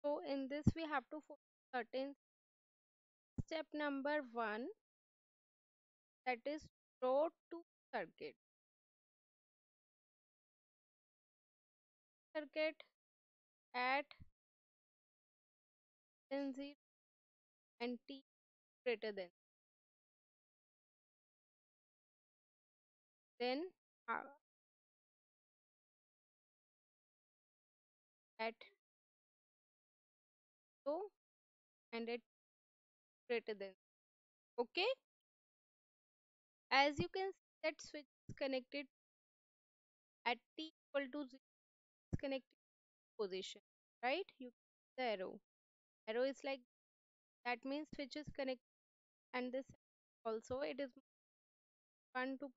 So in this we have to follow certain step number 1, that is draw to circuit. Circuit at n 0 and t greater than. Then uh, at low and at greater than. Okay, as you can see that switch is connected at t equal to 0 is connected position, right? You see the arrow is like that means switch is connected, and this also it is 1 to.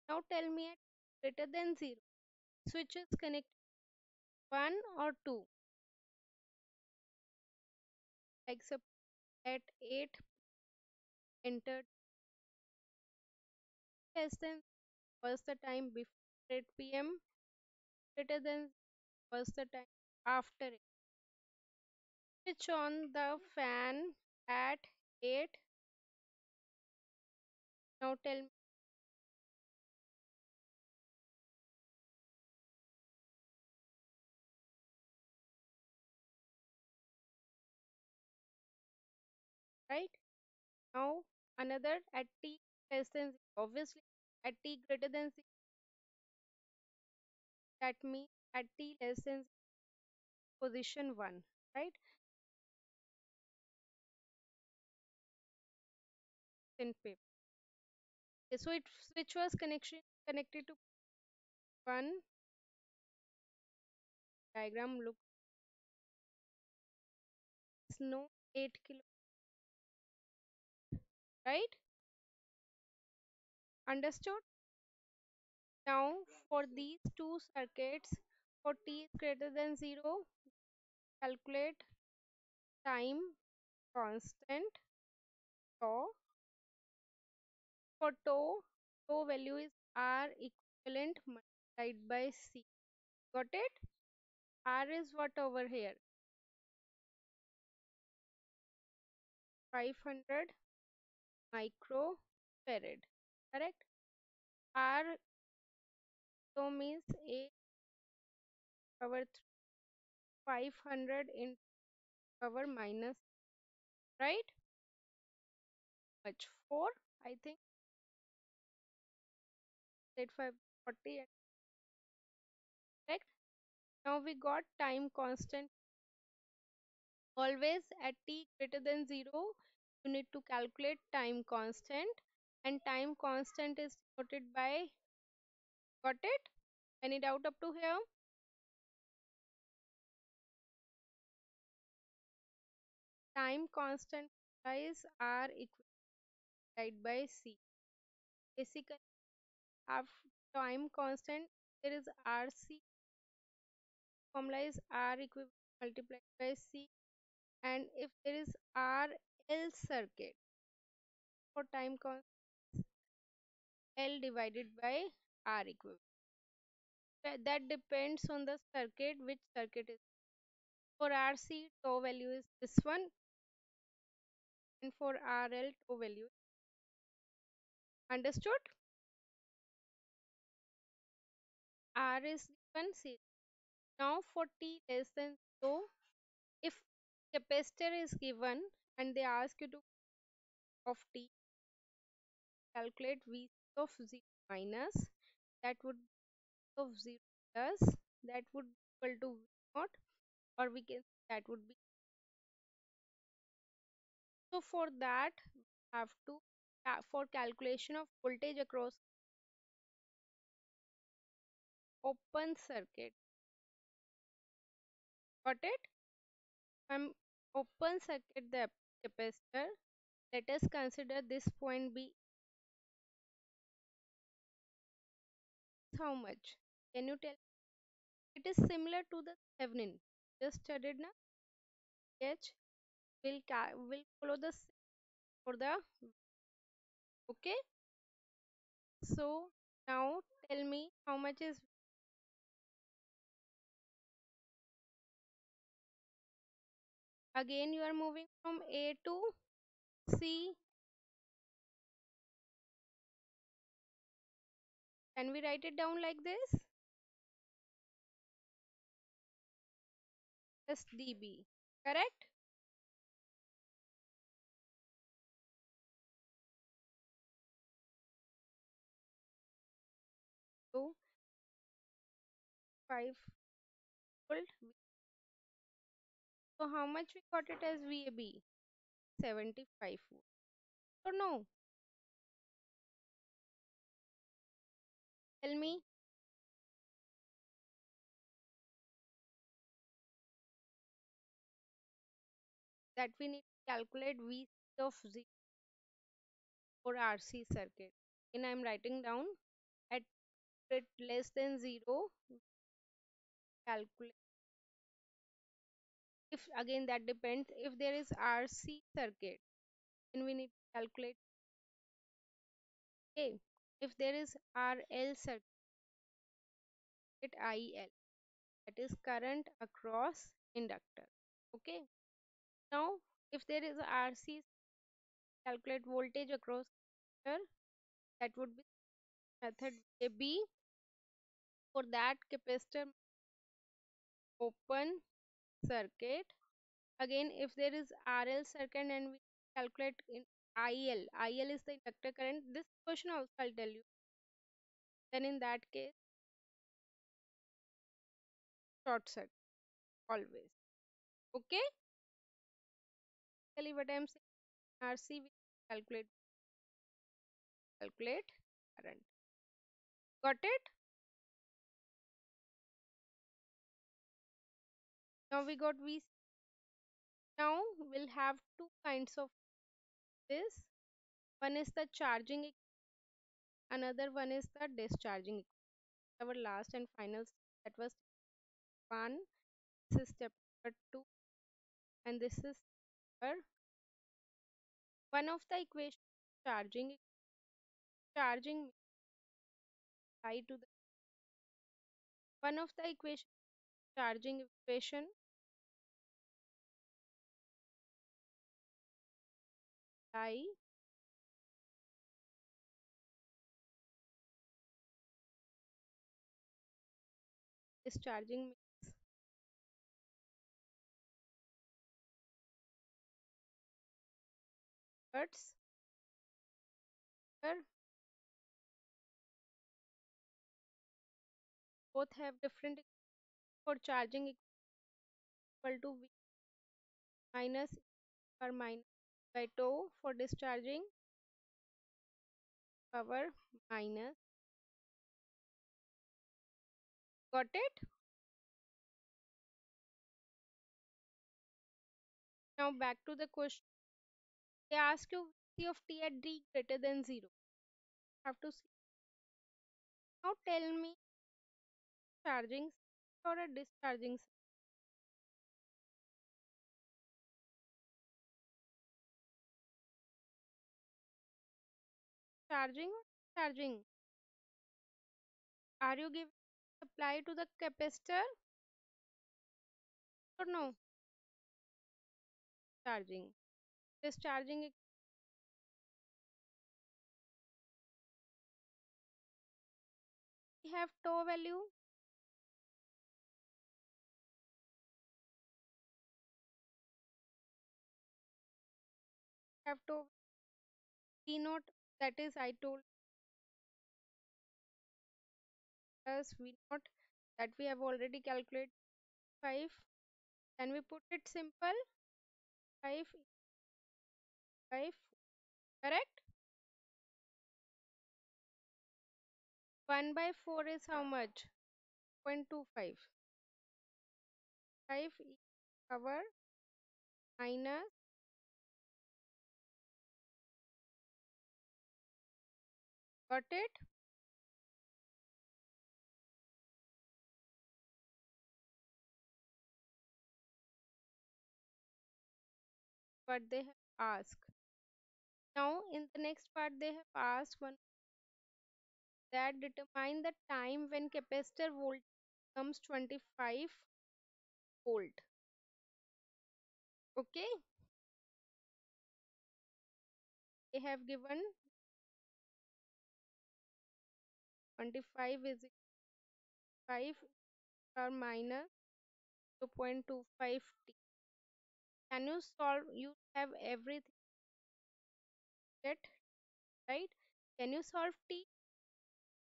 Now tell me at greater than 0 switch is connected 1 or 2, like suppose at 8 entered less than was the time before 8 p.m. greater than was the time after it. Switch on the fan at 8. Now tell me, right? Now another at t less than 0. Obviously at t greater than 0, that means at t less than 0, position 1, right? In paper. Okay, so it switch was connection connected to 1. Diagram looks no 8 kilo, right? Understood? Now for these two circuits, for t is greater than 0, calculate time constant tau. For tau value is R equivalent multiplied by C. Got it? R is what over here? 500 microfarad. Correct? R so means A power 500 in power minus, right? Much 4, I think. Said 540. Correct? Now we got time constant. Always at t greater than 0, you need to calculate time constant, and time constant is denoted by, got it? Any doubt up to here? Time constant is R equal by C. Basically, after time constant, there is RC, formula is R equivalent multiplied by C, and if there is RL circuit, for time constant, L divided by R equivalent. That depends on the circuit, which circuit is. For RC, tau value is this one, and for RL, tau value. Understood? R is given, C. Now for t less than 0, if capacitor is given and they ask you to of t, calculate V of 0 minus, that would be of 0 plus, that would be equal to V naught, or we can that would be. So for that we have to for calculation of voltage across open circuit. Got it? From open circuit the capacitor, let us consider this point B. How much? Can you tell? It is similar to the Thevenin. Just studied now. H will follow the for the, okay. So now tell me how much is Again you are moving from A to C. Can we write it down like this? Plus dB. Correct? So 5 volt. So how much we got it as VAB? 75 volt. So no. Tell me that we need to calculate VC of 0 for RC circuit. And I am writing down at it less than 0, calculate. If again that depends, if there is RC circuit, then we need to calculate. Okay. If there is RL circuit, IL, that is current across inductor. Okay. Now, if there is RC, calculate voltage across inductor, that would be method AB. For that capacitor open circuit. Again, if there is RL circuit and we calculate in IL is the inductor current. This question also I'll tell you. Then in that case, short circuit always. Okay. Basically, what I am saying, RC we calculate current. Got it? Now we got VC. Now we'll have two kinds of this. One is the charging, another one is the discharging. Our last and final that was one. This is step number 2, and this is number one of the equation. Charging I to the one of the equation, charging equation I discharging methods are both have different. For charging equal to V minus or minus by tau. For discharging power minus. Got it? Now back to the question. They ask you C of t at d greater than 0. Have to see. Now tell me, charging or a discharging, charging or discharging? Are you giving supply to the capacitor or no? Charging. Discharging, we have tau value, have tau T naught, that is I told us V naught, that we have already calculated 5. Can we put it simple? 5 5, correct? 1 by 4 is how much? 0.25. 5 e power minus, got it? What they have asked. Now in the next part they have asked one, that determine the time when capacitor voltage becomes 25 volt. Okay, they have given 25 is 5 or minus 2.25 t. Can you solve? You have everything yet, right? Can you solve t?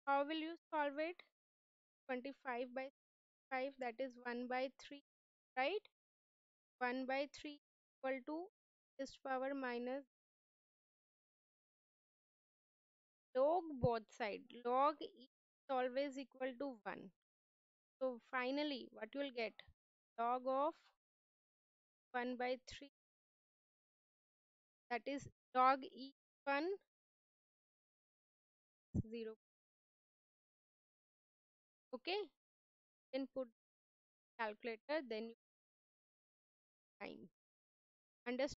How will you solve it? 25 by 5, that is 1 by 3, right? 1 by 3 equal to is power minus log both side. Log is always equal to 1. So finally, what you will get? Log of 1 by 3, that is log e1 0. Okay, then put calculator, then you time. Understand?